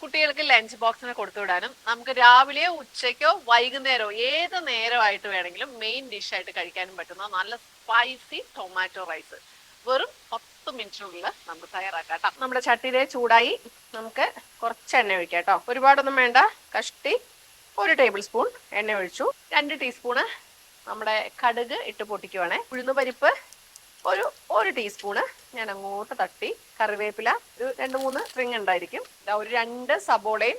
കുട്ടികൾക്ക് ലഞ്ച് ബോക്സിന് കൊടുത്തു വിടാനും നമുക്ക് രാവിലെയോ ഉച്ചയ്ക്കോ വൈകുന്നേരമോ ഏത് നേരമായിട്ട് വേണമെങ്കിലും മെയിൻ ഡിഷായിട്ട് കഴിക്കാനും പറ്റുന്ന നല്ല സ്പൈസി ടൊമാറ്റോ റൈസ് വെറും 10 മിനിറ്റിനുള്ളിൽ നമുക്ക് തയ്യാറാക്കാം കേട്ടോ. നമ്മുടെ ചട്ടിയിലെ ചൂടായി, നമുക്ക് കുറച്ച് എണ്ണ ഒഴിക്കാം കേട്ടോ. ഒരുപാടൊന്നും വേണ്ട, കഷ്ടി 1 ടേബിൾ സ്പൂൺ എണ്ണ ഒഴിച്ചു. 2 ടീസ്പൂണ് നമ്മുടെ കടുക് ഇട്ട് പൊട്ടിക്കുവാണേ. ഉഴുന്നുപരിപ്പ് ഒരു ടീസ്പൂണ് ഞാൻ അങ്ങോട്ട് തട്ടി. കറിവേപ്പില ഒരു 2-3 റിങ് ഉണ്ടായിരിക്കും. ഒരു 2 സബോളയും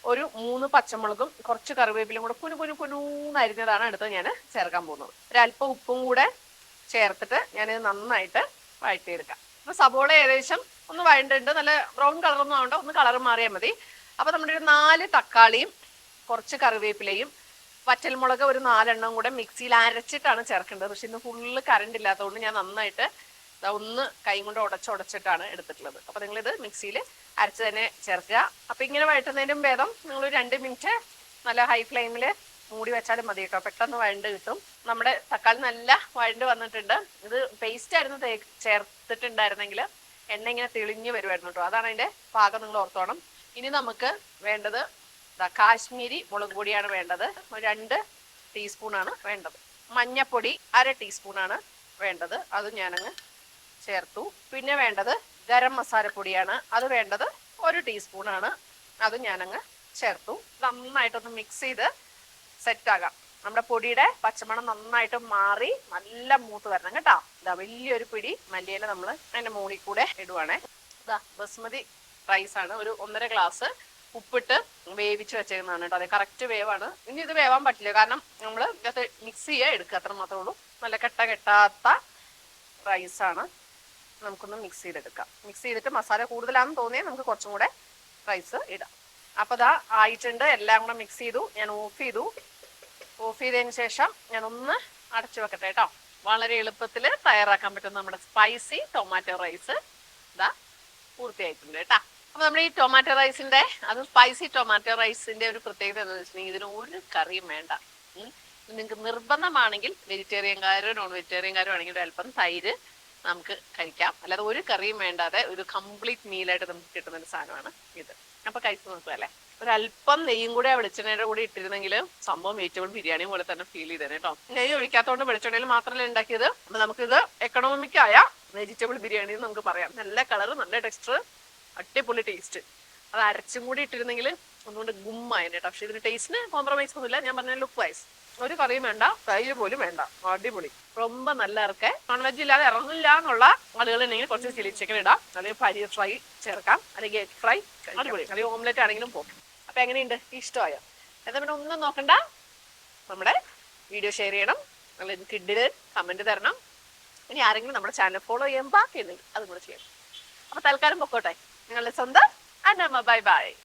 3 പച്ചമുളകും കുറച്ച് കറിവേപ്പിലും കൂടെ കുനുകുനുകുനൂന്നരിഞ്ഞതാണ് അടുത്ത് ഞാൻ ചേർക്കാൻ പോകുന്നത്. ഒരല്പം ഉപ്പും കൂടെ ചേർത്തിട്ട് ഞാനിത് നന്നായിട്ട് വഴറ്റിയെടുക്കാം. അപ്പൊ സബോള ഏകദേശം ഒന്ന് വഴണ്ടിട്ടുണ്ട്. നല്ല ബ്രൗൺ കളറൊന്നും ആവണ്ട, ഒന്ന് കളർ മാറിയാൽ മതി. അപ്പൊ നമ്മുടെ ഒരു 4 തക്കാളിയും കുറച്ച് കറിവേപ്പിലയും വറ്റൽമുളക് ഒരു 4 എണ്ണം കൂടെ മിക്സിയിൽ അരച്ചിട്ടാണ് ചേർക്കേണ്ടത്. പക്ഷെ ഇന്ന് ഫുള്ള് കറണ്ട് ഇല്ലാത്തതുകൊണ്ട് ഞാൻ നന്നായിട്ട് ഒന്ന് കൈ കൊണ്ട് ഉടച്ചിട്ടാണ് എടുത്തിട്ടുള്ളത്. അപ്പൊ നിങ്ങളിത് മിക്സിയിൽ അരച്ച് തന്നെ ചേർക്കുക. അപ്പൊ ഇങ്ങനെ വഴറ്റുന്നതിനും ഭേദം നിങ്ങൾ 2 മിനിറ്റ് നല്ല ഹൈ ഫ്ലെയിമിൽ മൂടി വെച്ചാലും മതി കേട്ടോ. പെട്ടെന്ന് വഴണ്ട് കിട്ടും. നമ്മുടെ തക്കാളി നല്ല വഴണ്ട് വന്നിട്ടുണ്ട്. ഇത് പേസ്റ്റ് ആയിരുന്നു ചേർത്തിട്ടുണ്ടായിരുന്നെങ്കിൽ എണ്ണ ഇങ്ങനെ തെളിഞ്ഞു വരുമായിരുന്നു കേട്ടോ. അതാണ് അതിന്റെ പാകം, നിങ്ങൾ ഓർത്തോണം. ഇനി നമുക്ക് വേണ്ടത് കാശ്മീരി മുളക് പൊടിയാണ് വേണ്ടത്. 2 ടീസ്പൂണാണ് വേണ്ടത്. മഞ്ഞപ്പൊടി 1/2 ടീസ്പൂണാണ് വേണ്ടത്. അത് ഞാനങ്ങ് ചേർത്തു. പിന്നെ വേണ്ടത് ഗരം മസാലപ്പൊടിയാണ്. അത് വേണ്ടത് 1 ടീസ്പൂണാണ്. അത് ഞാനങ്ങ് ചേർത്തു. നന്നായിട്ടൊന്ന് മിക്സ് ചെയ്ത് സെറ്റ് ആകാം. നമ്മുടെ പൊടിയുടെ പച്ചമണം നന്നായിട്ട് മാറി നല്ല മൂത്ത് വരണം കേട്ടോ. വലിയൊരു പിടി മല്ലിയില നമ്മൾ അതിന്റെ മുകളിൽ കൂടെ ഇടുവാണേ. ബസ്മതി റൈസാണ്. ഒരു 1.5 ഗ്ലാസ് ഉപ്പിട്ട് വേവിച്ച് വെച്ചേക്കുന്നതാണ് കേട്ടോ. അത് കറക്റ്റ് വേവാണ്. ഇനി ഇത് വേവാൻ പറ്റില്ല, കാരണം നമ്മൾ ഇതിനകത്ത് മിക്സ് ചെയ്യുക, എടുക്കുക, അത്ര മാത്രമേ ഉള്ളൂ. നല്ല കെട്ടാത്ത റൈസാണ്. നമുക്കൊന്ന് മിക്സ് ചെയ്തെടുക്കാം. മിക്സ് ചെയ്തിട്ട് മസാല കൂടുതലാണെന്ന് തോന്നിയാൽ നമുക്ക് കുറച്ചും കൂടെ റൈസ് ഇടാം. അപ്പൊ ആയിട്ടുണ്ട്. എല്ലാം കൂടെ മിക്സ് ചെയ്തു. ഞാൻ ഓഫ് ചെയ്തു. ഓഫ് ചെയ്തതിന് ശേഷം ഞാൻ ഒന്ന് അടച്ചു വെക്കട്ടെ കേട്ടോ. വളരെ എളുപ്പത്തിൽ തയ്യാറാക്കാൻ പറ്റുന്ന നമ്മുടെ സ്പൈസി ടൊമാറ്റോ റൈസ് പൂർത്തിയായിട്ടുണ്ട് കേട്ടോ. അപ്പൊ നമ്മുടെ ഈ ടൊമാറ്റോ റൈസിന്റെ, അത് സ്പൈസി ടൊമാറ്റോ റൈസിന്റെ ഒരു പ്രത്യേകത എന്താണെന്ന് വെച്ചിട്ടുണ്ടെങ്കിൽ ഇതിന് ഒരു കറിയും വേണ്ട. നിങ്ങൾക്ക് നിർബന്ധമാണെങ്കിൽ വെജിറ്റേറിയൻകാരോ നോൺ വെജിറ്റേറിയൻകാരോ ആണെങ്കിൽ ഒരു അല്പം തൈര് നമുക്ക് കഴിക്കാം. അല്ലാതെ ഒരു കറിയും വേണ്ടാതെ ഒരു കംപ്ലീറ്റ് മീലായിട്ട് നമുക്ക് കിട്ടുന്ന ഒരു സാധനമാണ് ഇത്. അപ്പൊ കഴിച്ചു നോക്കുക അല്ലേ. ഒരല്പം നെയ്യും കൂടെ വെളിച്ചെണ്ണയുടെ കൂടെ ഇട്ടിരുന്നെങ്കിൽ സംഭവം വെജിറ്റബിൾ ബിരിയാണി പോലെ തന്നെ ഫീൽ ചെയ്തേനെ കേട്ടോ. നെയ്യ് ഒഴിക്കാത്തതുകൊണ്ട് വെളിച്ചെണ്ണയിൽ മാത്രമല്ല ഉണ്ടാക്കിയത്. അപ്പൊ നമുക്കിത് എക്കണോമിക്കായ വെജിറ്റബിൾ ബിരിയാണി എന്ന് നമുക്ക് പറയാം. നല്ല കളർ, നല്ല ടെക്സ്ചർ, അടിപൊളി ടേസ്റ്റ്. അത് അരച്ചും കൂടി ഇട്ടിരുന്നെങ്കിൽ ഒന്നുകൊണ്ട് ഗുമ്മായിരുന്നു കേട്ടോ. പക്ഷെ ഇതിന് ടേസ്റ്റിന് കോംപ്രമൈസ് ഒന്നുമില്ല. ഞാൻ പറഞ്ഞ ലുക്ക് വൈസ് ഒരു കറിയും വേണ്ട, തൈര് പോലും വേണ്ട. അടിപൊളി. ரொம்ப നല്ല ഇറക്കെ. നോൺ വെജ് ഇല്ലാതെ ഇറങ്ങില്ല എന്നുള്ള ആളുകളുണ്ടെങ്കിൽ കുറച്ച് ചില്ലി ചിക്കൻ ഇടാം, അല്ലെങ്കിൽ പനീർ ഫ്രൈ ചേർക്കാം, അല്ലെങ്കിൽ എഗ് ഫ്രൈ, അടിപൊളി. അല്ലെങ്കിൽ ഓംലെറ്റ് ആണെങ്കിലും പോകും. അപ്പൊ എങ്ങനെയുണ്ട്? ഇഷ്ടമായോ? എന്താ പിന്നെ ഒന്നും നോക്കണ്ട, നമ്മുടെ വീഡിയോ ഷെയർ ചെയ്യണം, നല്ല കിഡില് കമന്റ് തരണം. ഇനി ആരെങ്കിലും നമ്മുടെ ചാനൽ ഫോളോ ചെയ്യാൻ ബാക്കിയുണ്ടെങ്കിൽ അതും കൂടെ ചെയ്യണം. അപ്പൊ തൽക്കാലം പൊക്കോട്ടെ. നിങ്ങളുടെ സ്വന്തം അന്നമ്മ. Bye bye.